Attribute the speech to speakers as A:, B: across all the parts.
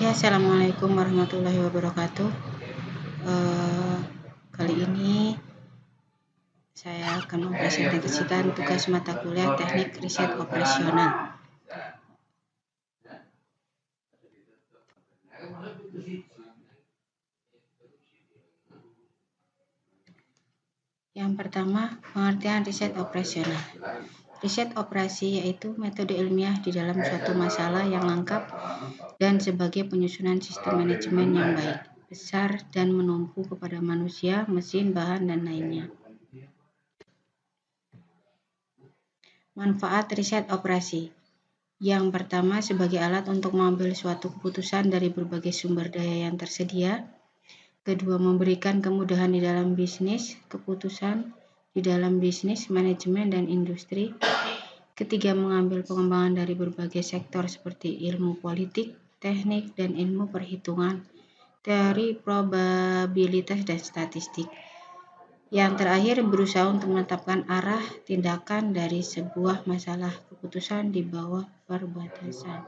A: Oke, assalamualaikum warahmatullahi wabarakatuh. Kali ini saya akan mempresentasikan tugas mata kuliah Teknik Riset Operasional. Yang pertama, pengertian riset operasional. Riset operasi yaitu metode ilmiah di dalam suatu masalah yang lengkap dan sebagai penyusunan sistem manajemen yang baik, besar, dan menumpu kepada manusia, mesin, bahan, dan lainnya. Manfaat riset operasi. Yang pertama, sebagai alat untuk mengambil suatu keputusan dari berbagai sumber daya yang tersedia. Kedua, memberikan kemudahan di dalam bisnis, keputusan di dalam bisnis, manajemen, dan industri. Ketiga, mengambil pengembangan dari berbagai sektor seperti ilmu politik, teknik, dan ilmu perhitungan, teori probabilitas, dan statistik. Yang terakhir, berusaha untuk menetapkan arah tindakan dari sebuah masalah keputusan di bawah perbatasan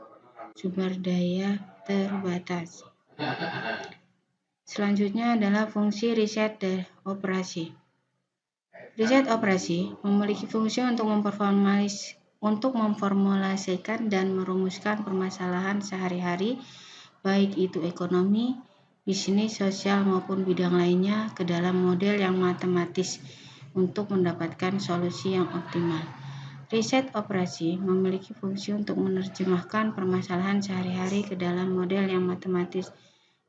A: sumber daya terbatas. Selanjutnya adalah fungsi riset dan operasi. Riset operasi memiliki fungsi untuk memformulasikan dan merumuskan permasalahan sehari-hari, baik itu ekonomi, bisnis, sosial, maupun bidang lainnya ke dalam model yang matematis untuk mendapatkan solusi yang optimal. Riset operasi memiliki fungsi untuk menerjemahkan permasalahan sehari-hari ke dalam model yang matematis,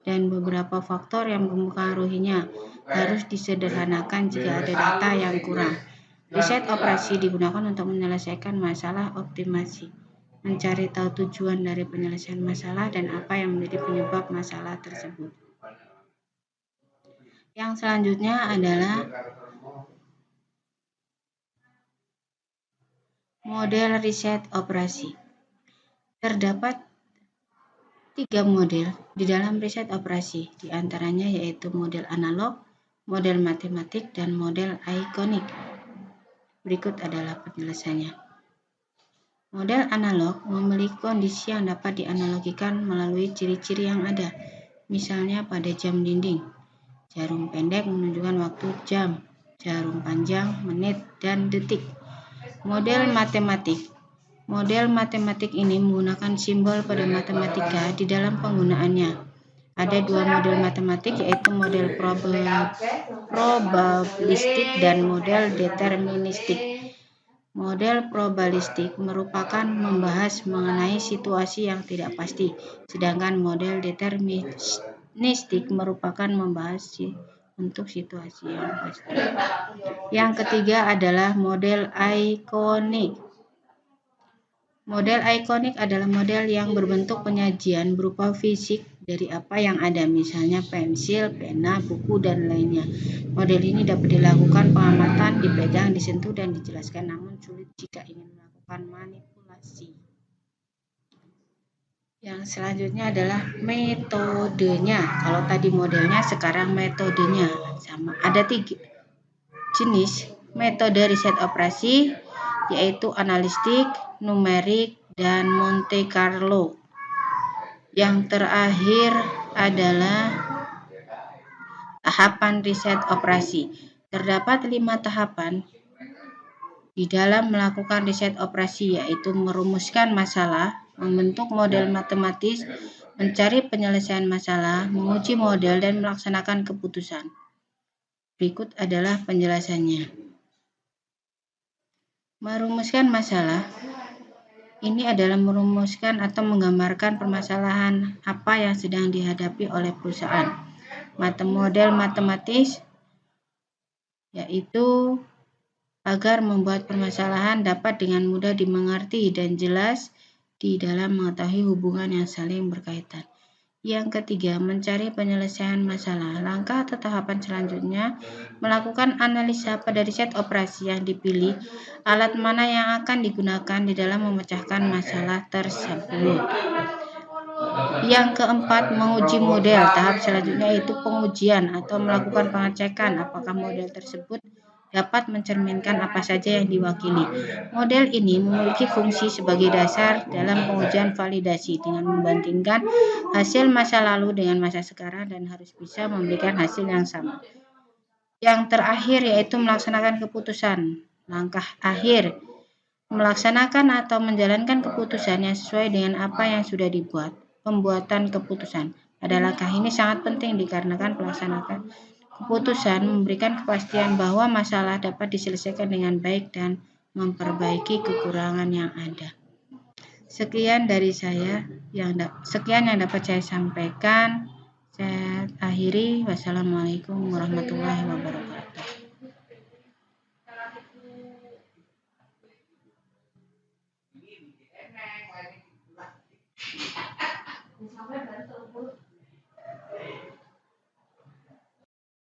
A: dan beberapa faktor yang mempengaruhinya harus disederhanakan jika ada data yang kurang. Riset operasi digunakan untuk menyelesaikan masalah optimasi, mencari tahu tujuan dari penyelesaian masalah dan apa yang menjadi penyebab masalah tersebut. Yang selanjutnya adalah model riset operasi. Terdapat 3 model di dalam riset operasi, di antaranya yaitu model analog, model matematik, dan model ikonik. Berikut adalah penjelasannya. Model analog memiliki kondisi yang dapat dianalogikan melalui ciri-ciri yang ada, misalnya pada jam dinding. Jarum pendek menunjukkan waktu jam, jarum panjang menit dan detik. Model matematik. Model matematik ini menggunakan simbol pada matematika di dalam penggunaannya. Ada 2 model matematik, yaitu model probabilistik dan model deterministik. Model probabilistik merupakan membahas mengenai situasi yang tidak pasti, sedangkan model deterministik merupakan membahas untuk situasi yang pasti. Yang ketiga adalah model ikonik. Model ikonik adalah model yang berbentuk penyajian berupa fisik dari apa yang ada, misalnya pensil, pena, buku, dan lainnya. Model ini dapat dilakukan pengamatan, dipegang, disentuh, dan dijelaskan, namun sulit jika ingin melakukan manipulasi. Yang selanjutnya adalah metodenya. Kalau tadi modelnya, sekarang metodenya. Sama. Ada 3 jenis metode riset operasi, yaitu analistik, numerik, dan Monte Carlo. Yang terakhir adalah tahapan riset operasi. Terdapat 5 tahapan di dalam melakukan riset operasi, yaitu merumuskan masalah, membentuk model matematis, mencari penyelesaian masalah, menguji model, dan melaksanakan keputusan. Berikut adalah penjelasannya. Merumuskan masalah. Ini adalah merumuskan atau menggambarkan permasalahan apa yang sedang dihadapi oleh perusahaan. Model matematis yaitu agar membuat permasalahan dapat dengan mudah dimengerti dan jelas di dalam mengetahui hubungan yang saling berkaitan. Yang ketiga, mencari penyelesaian masalah. Langkah atau tahapan selanjutnya, melakukan analisa pada riset operasi yang dipilih, alat mana yang akan digunakan di dalam memecahkan masalah tersebut. Yang keempat, menguji model. Tahap selanjutnya yaitu pengujian atau melakukan pengecekan apakah model tersebut dapat mencerminkan apa saja yang diwakili. Model ini memiliki fungsi sebagai dasar dalam pengujian validasi dengan membandingkan hasil masa lalu dengan masa sekarang dan harus bisa memberikan hasil yang sama. Yang terakhir yaitu melaksanakan keputusan. Langkah akhir, melaksanakan atau menjalankan keputusan yang sesuai dengan apa yang sudah dibuat. Pembuatan keputusan. Pada langkah ini sangat penting dikarenakan pelaksanaan keputusan memberikan kepastian bahwa masalah dapat diselesaikan dengan baik dan memperbaiki kekurangan yang ada. Sekian dari saya yang dapat saya sampaikan. Saya akhiri. Wassalamualaikum warahmatullahi wabarakatuh.